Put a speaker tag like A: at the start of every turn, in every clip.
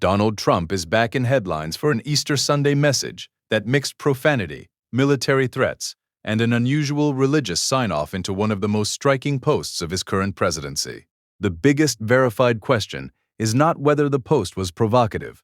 A: Donald Trump is back in headlines for an Easter Sunday message that mixed profanity, military threats, and an unusual religious sign-off into one of the most striking posts of his current presidency. The biggest verified question is not whether the post was provocative.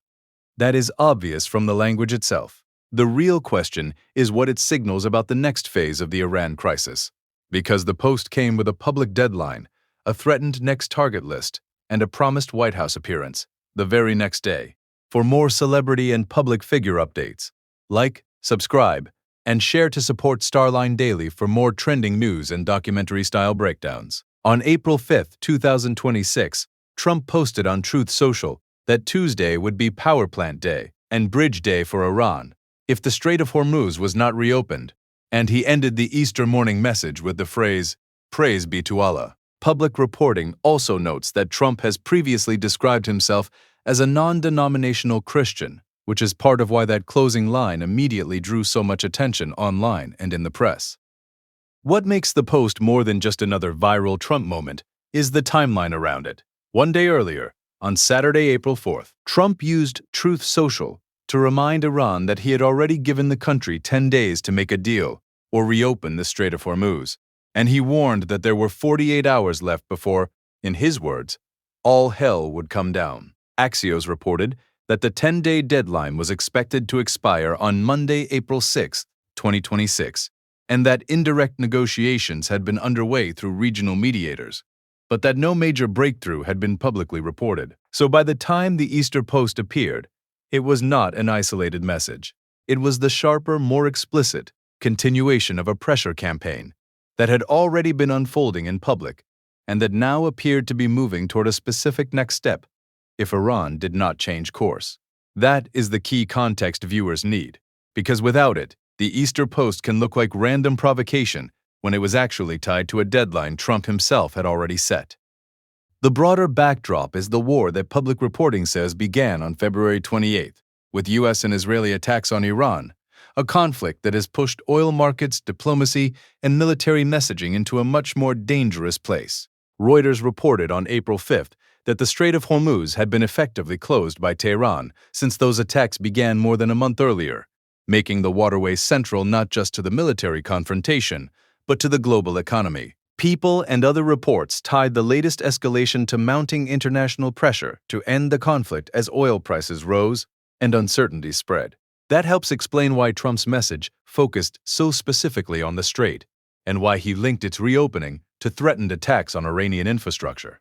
A: That is obvious from the language itself. The real question is what it signals about the next phase of the Iran crisis. Because the post came with a public deadline, a threatened next target list, and a promised White House appearance the very next day. For more celebrity and public figure updates, like, subscribe, and share to support Starline Daily for more trending news and documentary-style breakdowns. On April 5, 2026, Trump posted on Truth Social that Tuesday would be Power Plant Day and Bridge Day for Iran if the Strait of Hormuz was not reopened, and he ended the Easter morning message with the phrase, "Praise be to Allah." Public reporting also notes that Trump has previously described himself as a non-denominational Christian, which is part of why that closing line immediately drew so much attention online and in the press. What makes the post more than just another viral Trump moment is the timeline around it. One day earlier, on Saturday, April 4th, Trump used Truth Social to remind Iran that he had already given the country 10 days to make a deal or reopen the Strait of Hormuz, and he warned that there were 48 hours left before, in his words, all hell would come down. Axios reported that the 10-day deadline was expected to expire on Monday, April 6, 2026, and that indirect negotiations had been underway through regional mediators, but that no major breakthrough had been publicly reported. So by the time the Easter post appeared, it was not an isolated message. It was the sharper, more explicit continuation of a pressure campaign that had already been unfolding in public and that now appeared to be moving toward a specific next step if Iran did not change course. That is the key context viewers need, because without it, the Easter post can look like random provocation when it was actually tied to a deadline Trump himself had already set. The broader backdrop is the war that public reporting says began on February 28th, with U.S. and Israeli attacks on Iran, a conflict that has pushed oil markets, diplomacy, and military messaging into a much more dangerous place. Reuters reported on April 5th that the Strait of Hormuz had been effectively closed by Tehran since those attacks began more than a month earlier, making the waterway central not just to the military confrontation, but to the global economy. People and other reports tied the latest escalation to mounting international pressure to end the conflict as oil prices rose and uncertainty spread. That helps explain why Trump's message focused so specifically on the strait, and why he linked its reopening to threatened attacks on Iranian infrastructure.